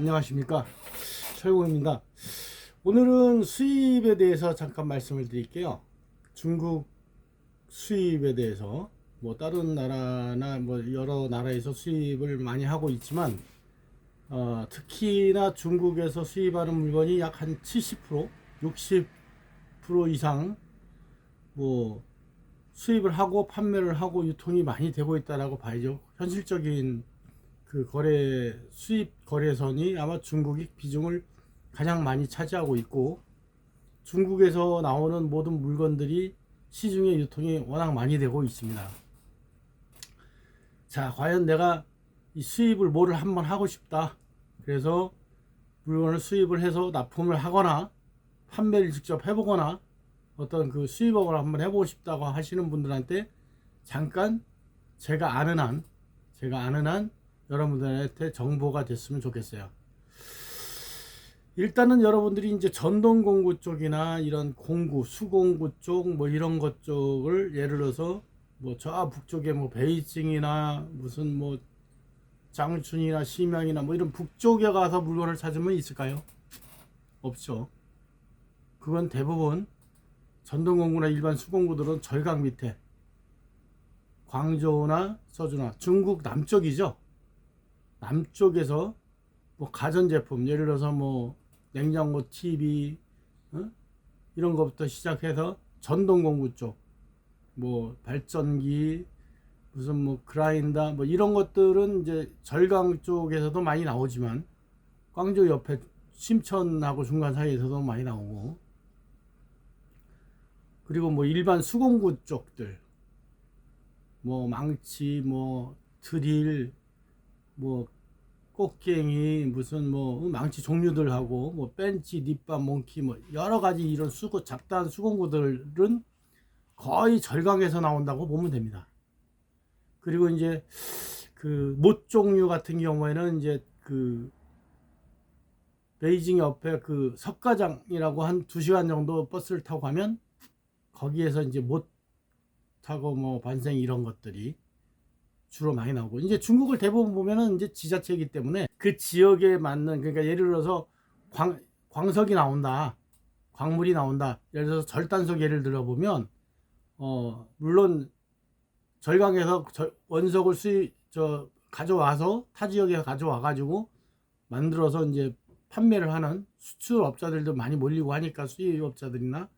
안녕하십니까, 철공입니다. 오늘은 수입에 대해서 잠깐 말씀을 드릴게요. 중국 수입에 대해서 뭐 다른 나라나 뭐 여러 나라에서 수입을 많이 하고 있지만 특히나 중국에서 수입하는 물건이 약 한 70%, 60% 이상 뭐 수입을 하고 판매를 하고 유통이 많이 되고 있다라고 봐야죠. 현실적인 그 수입 거래선이 아마 중국이 비중을 가장 많이 차지하고 있고, 중국에서 나오는 모든 물건들이 시중에 유통이 워낙 많이 되고 있습니다. 자, 과연 내가 이 수입을 뭐를 한번 하고 싶다, 그래서 물건을 수입을 해서 납품을 하거나 판매를 직접 해보거나 어떤 그 수입업을 한번 해보고 싶다고 하시는 분들한테 잠깐 제가 아는 한 여러분들한테 정보가 됐으면 좋겠어요. 일단은 여러분들이 이제 전동공구 쪽이나 이런 공구, 수공구 쪽 뭐 이런 것 쪽을 예를 들어서 뭐 저 북쪽에 뭐 베이징이나 무슨 뭐 장춘이나 심양이나 뭐 이런 북쪽에 가서 물건을 찾으면 있을까요? 없죠. 그건 대부분 전동공구나 일반 수공구들은 절강 밑에 광저우나 서주나 중국 남쪽이죠. 남쪽에서 뭐 가전제품, 예를 들어서 뭐 냉장고, TV, 이런 것부터 시작해서 전동공구 쪽, 뭐 발전기, 무슨 뭐 그라인더, 뭐 이런 것들은 이제 절강 쪽에서도 많이 나오지만 광저우 옆에 심천하고 중간 사이에서도 많이 나오고, 그리고 뭐 일반 수공구 쪽들, 뭐 망치, 뭐 드릴, 뭐 꽃갱이, 무슨 뭐 망치 종류들하고 뭐 벤치, 립밤, 몽키, 뭐 여러 가지 이런 잡다한 수공구들은 거의 절강에서 나온다고 보면 됩니다. 그리고 이제 그 못 종류 같은 경우에는 이제 그 베이징 옆에 그 석가장이라고 한 2시간 정도 버스를 타고 가면 거기에서 이제 못 타고 뭐 반생 이런 것들이 주로 많이 나오고, 이제 중국을 대부분 보면은 이제 지자체이기 때문에 그 지역에 맞는, 그러니까 예를 들어서 광석이 나온다, 광물이 나온다, 예를 들어서 절단석 예를 들어보면 물론 절강에서 원석을 가져와서 타 지역에서 가져와 가지고 만들어서 이제 판매를 하는 수출업자들도 많이 몰리고 하니까 수입업자들이나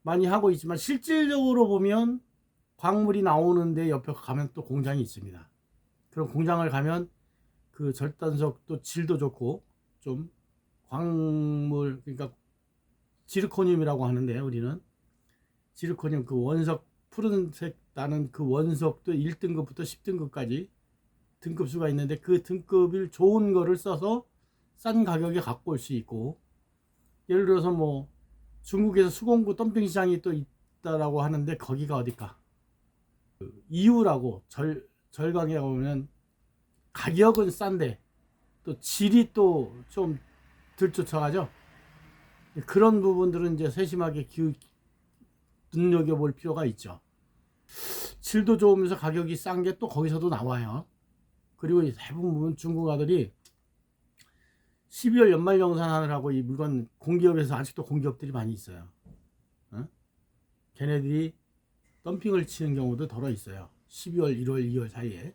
많이 하고 있지만, 실질적으로 보면 광물이 나오는데 옆에 가면 또 공장이 있습니다. 그럼 공장을 가면 그 절단석도 질도 좋고, 좀 광물, 그러니까 지르코늄이라고 하는데, 우리는 지르코늄 그 원석, 푸른색 나는 그 원석도 1등급부터 10등급까지 등급수가 있는데, 그 등급을 좋은 거를 써서 싼 가격에 갖고 올 수 있고, 예를 들어서 뭐 중국에서 수공구 덤핑 시장이 또 있다라고 하는데, 거기가 어딜까? 이유라고 절강에 오면 가격은 싼데 또 질이 또 좀 덜 쫓아가죠. 그런 부분들은 이제 세심하게 눈여겨볼 필요가 있죠. 질도 좋으면서 가격이 싼 게 또 거기서도 나와요. 그리고 대부분 중국 아들이 12월 연말정산하느라고 이 물건 공기업에서 아직도 공기업들이 많이 있어요. 걔네들이 덤핑을 치는 경우도 덜어 있어요. 12월, 1월, 2월 사이에.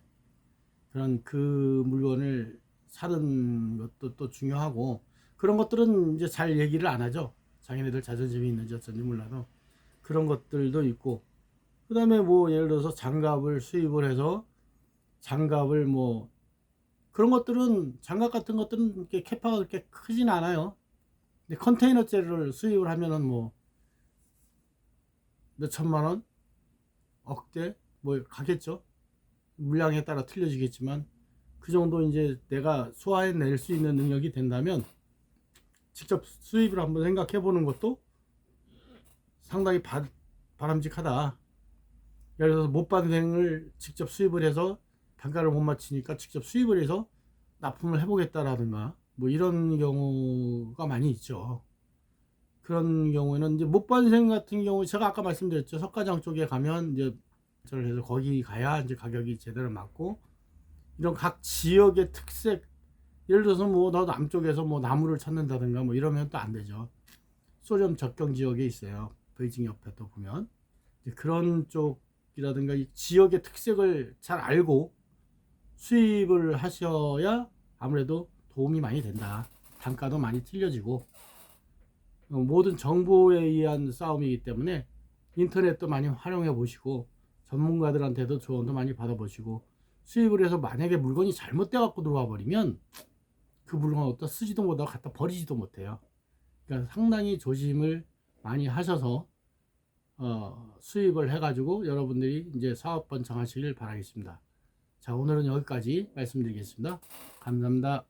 그런 그 물건을 사는 것도 또 중요하고, 그런 것들은 이제 잘 얘기를 안 하죠. 자기네들 자존심이 있는지 어쩐지 몰라도. 그런 것들도 있고, 그 다음에 뭐 예를 들어서 장갑을 수입을 해서 장갑을 뭐 그런 것들은, 장갑 같은 것들은 이렇게 캐파가 그렇게 크진 않아요. 근데 컨테이너째를 수입을 하면은 뭐 몇 천만 원, 억대 뭐 가겠죠. 물량에 따라 틀려지겠지만 그 정도 이제 내가 소화해낼 수 있는 능력이 된다면 직접 수입을 한번 생각해 보는 것도 상당히 바람직하다. 예를 들어서 못반생을 직접 수입을 해서 단가를 못 맞추니까 직접 수입을 해서 납품을 해보겠다라든가 뭐 이런 경우가 많이 있죠. 그런 경우에는 이제 못반생 같은 경우, 제가 아까 말씀드렸죠. 석가장 쪽에 가면 이제 저를 해서 거기 가야 이제 가격이 제대로 맞고, 이런 각 지역의 특색, 예를 들어서 뭐 너 남쪽에서 뭐 나무를 찾는다든가 뭐 이러면 또 안 되죠. 소련 접경 지역에 있어요. 베이징 옆에 또 보면 그런 쪽이라든가 이 지역의 특색을 잘 알고 수입을 하셔야 아무래도 도움이 많이 된다. 단가도 많이 틀려지고 모든 정보에 의한 싸움이기 때문에 인터넷도 많이 활용해 보시고 전문가들한테도 조언도 많이 받아보시고 수입을 해서 만약에 물건이 잘못돼 갖고 들어와 버리면 그 물건 어디다 쓰지도 못하고 갖다 버리지도 못해요. 그러니까 상당히 조심을 많이 하셔서 수입을 해가지고 여러분들이 이제 사업 번창하시길 바라겠습니다. 자, 오늘은 여기까지 말씀드리겠습니다. 감사합니다.